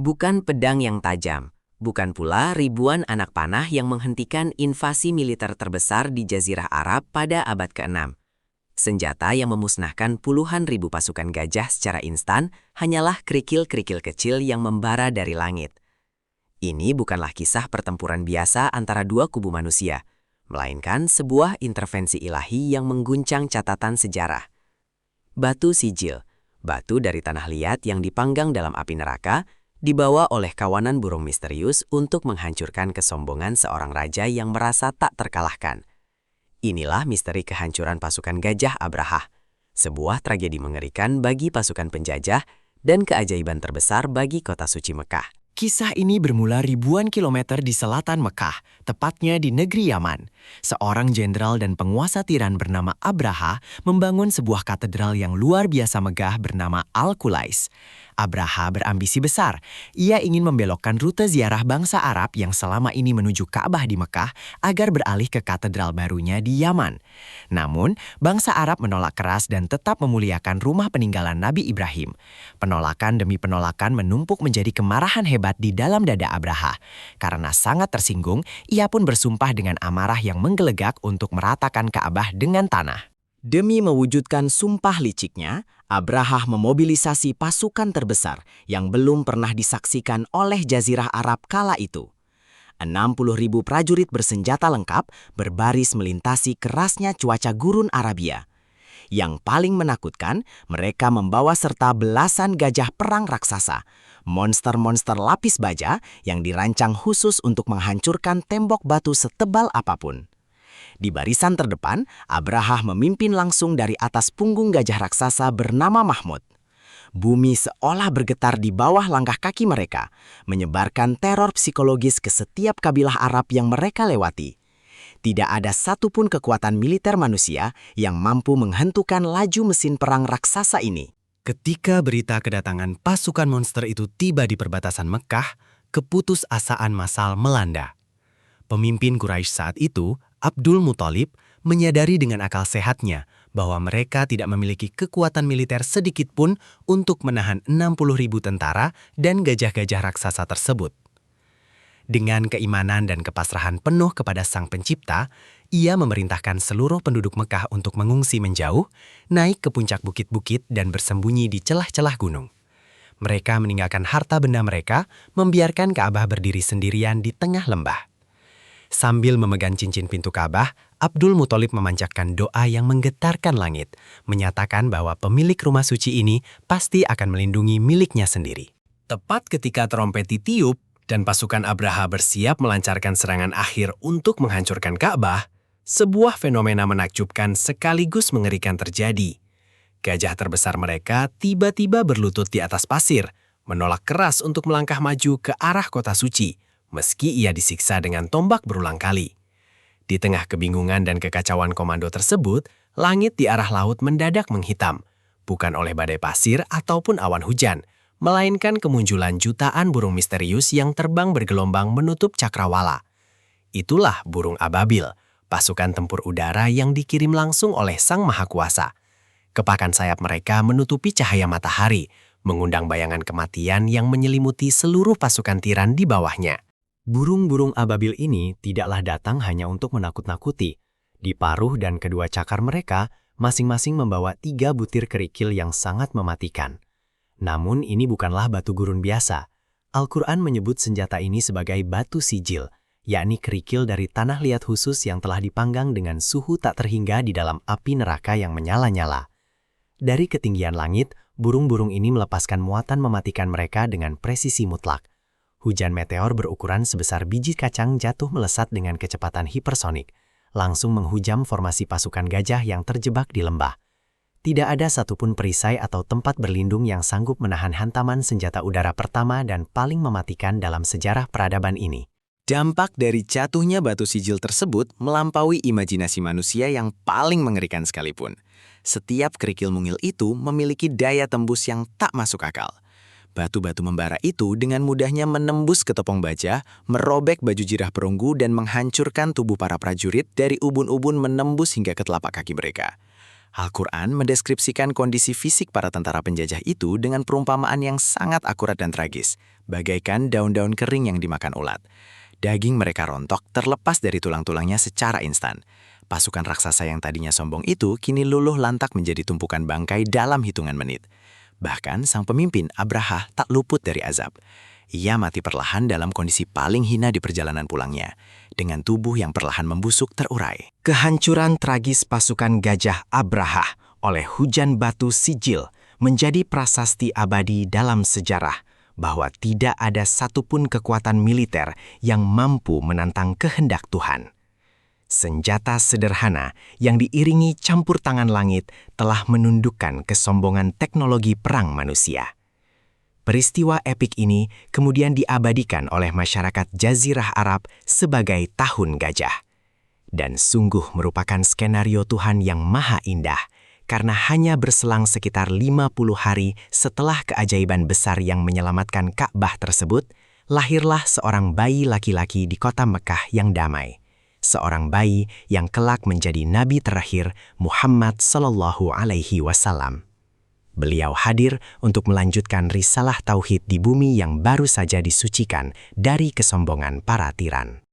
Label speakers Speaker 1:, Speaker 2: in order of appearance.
Speaker 1: Bukan pedang yang tajam, bukan pula ribuan anak panah yang menghentikan invasi militer terbesar di Jazirah Arab pada abad ke-6. Senjata yang memusnahkan puluhan ribu pasukan gajah secara instan hanyalah kerikil-kerikil kecil yang membara dari langit. Ini bukanlah kisah pertempuran biasa antara dua kubu manusia, melainkan sebuah intervensi ilahi yang mengguncang catatan sejarah. Batu sijil, batu dari tanah liat yang dipanggang dalam api neraka, dibawa oleh kawanan burung misterius untuk menghancurkan kesombongan seorang raja yang merasa tak terkalahkan. Inilah misteri kehancuran pasukan Gajah Abraha, sebuah tragedi mengerikan bagi pasukan penjajah dan keajaiban terbesar bagi kota suci Mekah.
Speaker 2: Kisah ini bermula ribuan kilometer di selatan Mekah, tepatnya di negeri Yaman. Seorang jenderal dan penguasa tiran bernama Abraha membangun sebuah katedral yang luar biasa megah bernama Al-Qulais. Abraha berambisi besar. Ia ingin membelokkan rute ziarah bangsa Arab yang selama ini menuju Ka'bah di Mekah agar beralih ke katedral barunya di Yaman. Namun, bangsa Arab menolak keras dan tetap memuliakan rumah peninggalan Nabi Ibrahim. Penolakan demi penolakan menumpuk menjadi kemarahan hebat di dalam dada Abraha. Karena sangat tersinggung, ia pun bersumpah dengan amarah yang menggelegak untuk meratakan Ka'bah dengan tanah. Demi mewujudkan sumpah liciknya, Abraha memobilisasi pasukan terbesar yang belum pernah disaksikan oleh Jazirah Arab kala itu. 60.000 prajurit bersenjata lengkap berbaris melintasi kerasnya cuaca gurun Arabia. Yang paling menakutkan, mereka membawa serta belasan gajah perang raksasa, monster-monster lapis baja yang dirancang khusus untuk menghancurkan tembok batu setebal apapun. Di barisan terdepan, Abraha memimpin langsung dari atas punggung gajah raksasa bernama Mahmud. Bumi seolah bergetar di bawah langkah kaki mereka, menyebarkan teror psikologis ke setiap kabilah Arab yang mereka lewati. Tidak ada satupun kekuatan militer manusia yang mampu menghentukan laju mesin perang raksasa ini. Ketika berita kedatangan pasukan monster itu tiba di perbatasan Mekah, keputusasaan massal melanda. Pemimpin Quraisy saat itu, Abdul Muthalib, menyadari dengan akal sehatnya bahwa mereka tidak memiliki kekuatan militer sedikit pun untuk menahan 60.000 tentara dan gajah-gajah raksasa tersebut. Dengan keimanan dan kepasrahan penuh kepada Sang Pencipta, ia memerintahkan seluruh penduduk Mekah untuk mengungsi menjauh, naik ke puncak bukit-bukit dan bersembunyi di celah-celah gunung. Mereka meninggalkan harta benda mereka, membiarkan Ka'bah berdiri sendirian di tengah lembah. Sambil memegang cincin pintu Ka'bah, Abdul Muthalib memanjatkan doa yang menggetarkan langit, menyatakan bahwa pemilik rumah suci ini pasti akan melindungi miliknya sendiri. Tepat ketika trompet ditiup dan pasukan Abraha bersiap melancarkan serangan akhir untuk menghancurkan Ka'bah, sebuah fenomena menakjubkan sekaligus mengerikan terjadi. Gajah terbesar mereka tiba-tiba berlutut di atas pasir, menolak keras untuk melangkah maju ke arah kota suci, meski ia disiksa dengan tombak berulang kali. Di tengah kebingungan dan kekacauan komando tersebut, langit di arah laut mendadak menghitam, bukan oleh badai pasir ataupun awan hujan, melainkan kemunculan jutaan burung misterius yang terbang bergelombang menutup cakrawala. Itulah burung ababil, pasukan tempur udara yang dikirim langsung oleh Sang Maha Kuasa. Kepakan sayap mereka menutupi cahaya matahari, mengundang bayangan kematian yang menyelimuti seluruh pasukan tiran di bawahnya. Burung-burung ababil ini tidaklah datang hanya untuk menakut-nakuti. Di paruh dan kedua cakar mereka, masing-masing membawa 3 butir kerikil yang sangat mematikan. Namun ini bukanlah batu gurun biasa. Al-Quran menyebut senjata ini sebagai batu sijil, yakni kerikil dari tanah liat khusus yang telah dipanggang dengan suhu tak terhingga di dalam api neraka yang menyala-nyala. Dari ketinggian langit, burung-burung ini melepaskan muatan mematikan mereka dengan presisi mutlak. Hujan meteor berukuran sebesar biji kacang jatuh melesat dengan kecepatan hipersonik, langsung menghujam formasi pasukan gajah yang terjebak di lembah. Tidak ada satupun perisai atau tempat berlindung yang sanggup menahan hantaman senjata udara pertama dan paling mematikan dalam sejarah peradaban ini. Dampak dari jatuhnya batu sijil tersebut melampaui imajinasi manusia yang paling mengerikan sekalipun. Setiap kerikil mungil itu memiliki daya tembus yang tak masuk akal. Batu-batu membara itu dengan mudahnya menembus ketopong baja, merobek baju jirah perunggu dan menghancurkan tubuh para prajurit dari ubun-ubun menembus hingga ke telapak kaki mereka. Al-Quran mendeskripsikan kondisi fisik para tentara penjajah itu dengan perumpamaan yang sangat akurat dan tragis, bagaikan daun-daun kering yang dimakan ulat. Daging mereka rontok terlepas dari tulang-tulangnya secara instan. Pasukan raksasa yang tadinya sombong itu kini luluh lantak menjadi tumpukan bangkai dalam hitungan menit. Bahkan sang pemimpin Abraha tak luput dari azab. Ia mati perlahan dalam kondisi paling hina di perjalanan pulangnya, dengan tubuh yang perlahan membusuk terurai.
Speaker 3: Kehancuran tragis pasukan Gajah Abraha oleh hujan batu sijil menjadi prasasti abadi dalam sejarah bahwa tidak ada satupun kekuatan militer yang mampu menantang kehendak Tuhan. Senjata sederhana yang diiringi campur tangan langit telah menundukkan kesombongan teknologi perang manusia. Peristiwa epik ini kemudian diabadikan oleh masyarakat Jazirah Arab sebagai Tahun Gajah. Dan sungguh merupakan skenario Tuhan yang maha indah, karena hanya berselang sekitar 50 hari setelah keajaiban besar yang menyelamatkan Ka'bah tersebut, lahirlah seorang bayi laki-laki di kota Mekah yang damai. Seorang bayi yang kelak menjadi nabi terakhir Muhammad Sallallahu Alaihi Wasallam. Beliau hadir untuk melanjutkan risalah tauhid di bumi yang baru saja disucikan dari kesombongan para tiran.